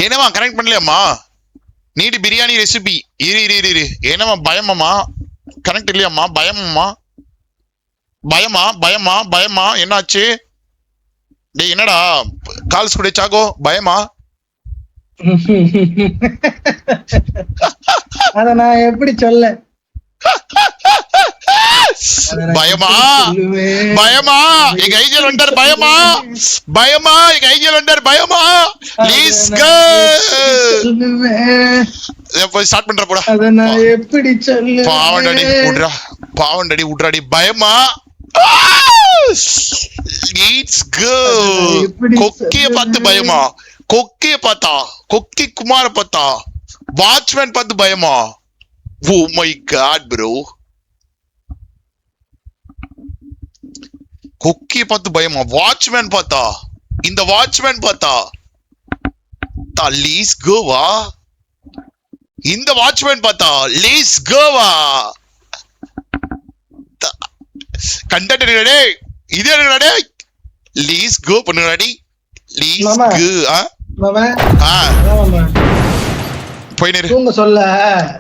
என்னமா கனெக்ட் பண்ணலையாம்மா? நீடு பிரியாணி ரெசிபி. இரு. என்னமா பயமாமா? கனெக்ட் இல்லையாம்மா? பயமா என்னாச்சு? டேய் என்னடா கால்ஸ் கூட சாகோ பயமா? அத நான் எப்படி சொல்ல? பயமா எங்க ஐஜல் வந்தார். பயமா எங்க ஐஜல் வந்தார். ப்ளீஸ் கோ போய் ஸ்டார்ட் பண்ற போடா. அத நான் எப்படி சொல்ல? பாவண்டடி விட்றாடி. பயமா லெட்ஸ் கோ. கொக்கிய பார்த்து பயமா? கொக்கிய பார்த்தா? கொக்கி குமார பார்த்தா? வாட்ச்மேன் பார்த்து பயமா? Oh my God bro. கொக்கிய பார்த்து பயமா? வாட்ச்மேன் பார்த்தா? இந்த வாட்ச்மேன் பார்த்தா? லீஸ் கோவா? இந்த வாட்ச்மேன் பார்த்தா? லீஸ் கோவா? கண்டடே இது என்னடா? லீஸ் கோ பண்ணுடாடி. லீஸ் கோ. போயினே தூங்க சொல்ல.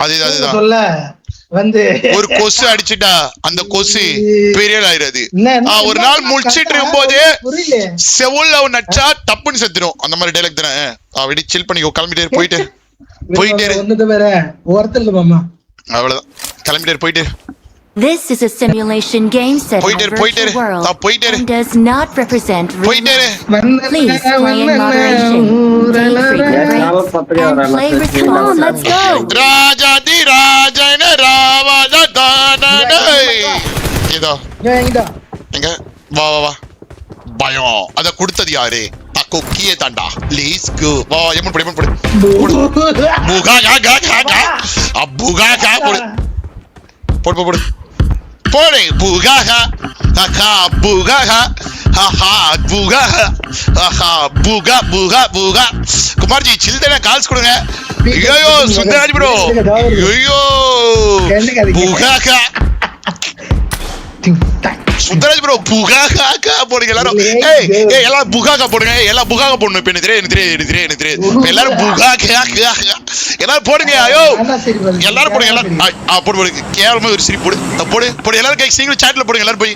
அதுதான் சொல்ல வந்து ஒரு கொசு அடிச்சுட்டா அந்த கொசு பெரிய ஆயிராது. ஒரு நாள் முடிச்சிட்டு இருக்கும் போது செவுல்ல அவன் நச்சா தப்புன்னு செத்துரும். அந்த மாதிரி டைலாக் தானே. அப்படி சில் பண்ணிக்கோ. கிளம்பிட்டே போயிட்டு அவ்வளவுதான். கிளம்பிட்டே போயிட்டு. This is a simulation game set in a virtual world and does not represent real life. Please play in moderation, take frequent breaks, and play responsibly. Come on, let's go! Rajadi Rajana Ravadana. இதோ எங்க வா பயம் அத கொடுத்தது யாரு? கொக்கியே தாண்டா. Lease கோ வா. எம்மன் படி புகா போடு போடு புகாஹா ஹஹா புகாஹா ஹஹா புகாஹா ஹஹா புகா. குமார்ஜி சில்தன கால்ஸ் கொடுங்க. ஐயோ சுந்தராஜ் ப்ரோ. ஐயோ புகாஹா சுந்தராஜ் ப்ரோ புகாஹா போடுங்க எல்லாரும். ஏய் எல்லாரும் புகாஹா போடுங்க. எல்லாம் புகாஹா போடணும். இப்ப எனக்கு தெரியும். எல்லாரும் புகாஹா எல்லாரும் போடுங்க. ஐயோ எல்லாரும் போடுங்க. எல்லாரும் போடு கேவலமா ஒரு சிரிப்பு போடு. எல்லாரும் கை சீக்கிரம் சாட்ல போடுங்க. எல்லாரும் போய்